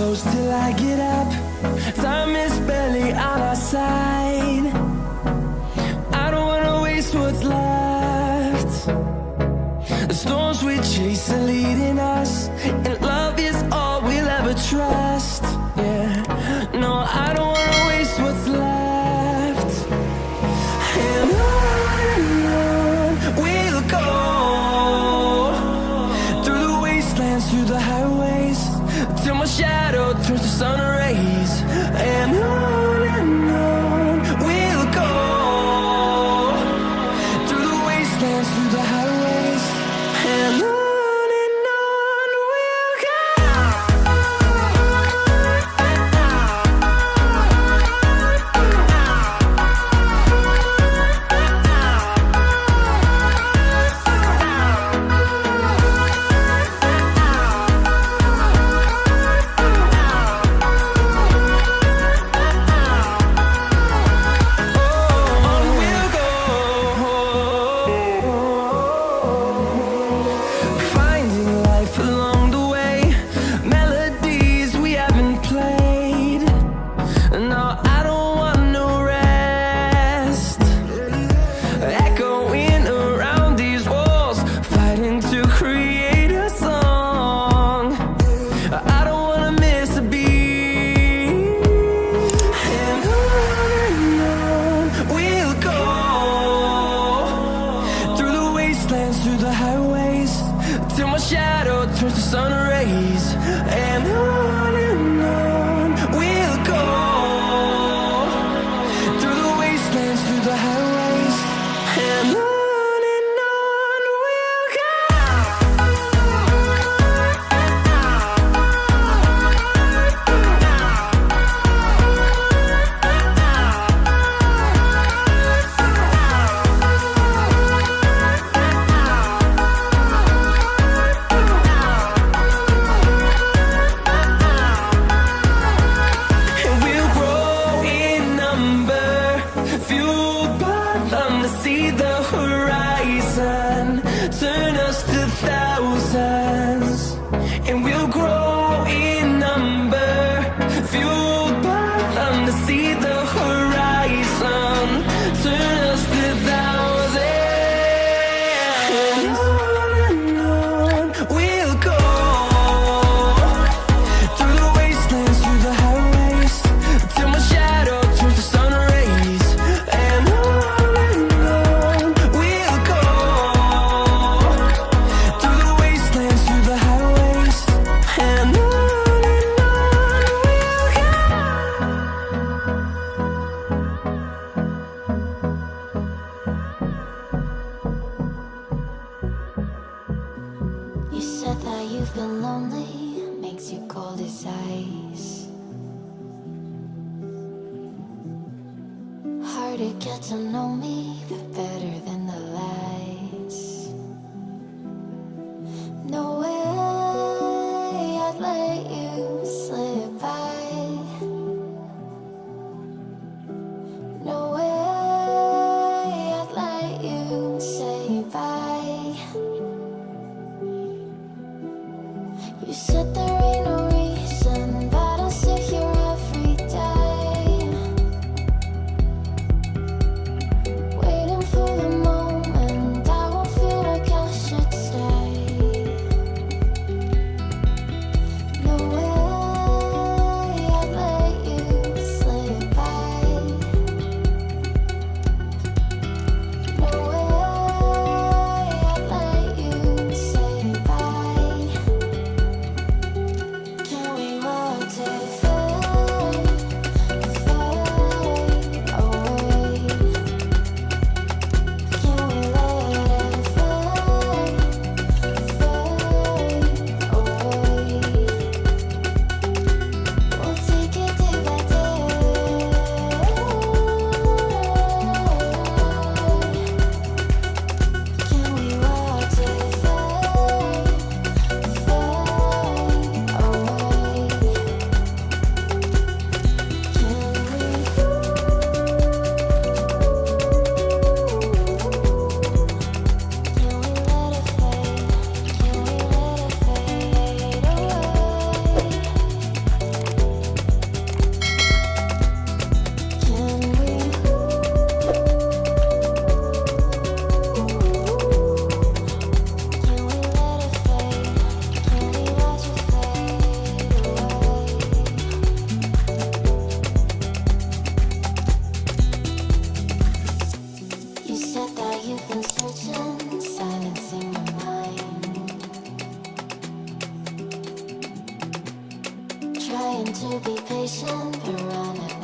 close till I get up. Time is barely on our side. I don't wanna waste what's left. The storms we chase are leading us, and love is all we'll ever trust. Yeah, no, I don't wanna waste what's left. And on we'll go, through the wastelands, through the highways, till my shadow turns to sun rays. And on we'll go, through the wastelands, through the highways, and on we'll go. Through the highways, till my shadow turns to sun rays. And on we'll go, through the wastelands, through the highways, and on we'll go. Turn us to thousands, and we'll grow in number, fueled by them to see the horizon. Turn us to thousands, and on we'll go, through the wastelands, through the highways, till my shadow turns to sun rays. And on we'll go, through the wastelands, through the highways, and on we'll go. You said that you've been lonely, makes you cold as ice. Hard to get to know me, but better than the lies. No way I'd let you slip by. No way I'd let you say bye. You said there ain't no reason, but I'll sit here every day, waiting for the moment I won't feel like I should stay. No way I'd let you slip by. No way I'd let you say bye. trying to be patient, but running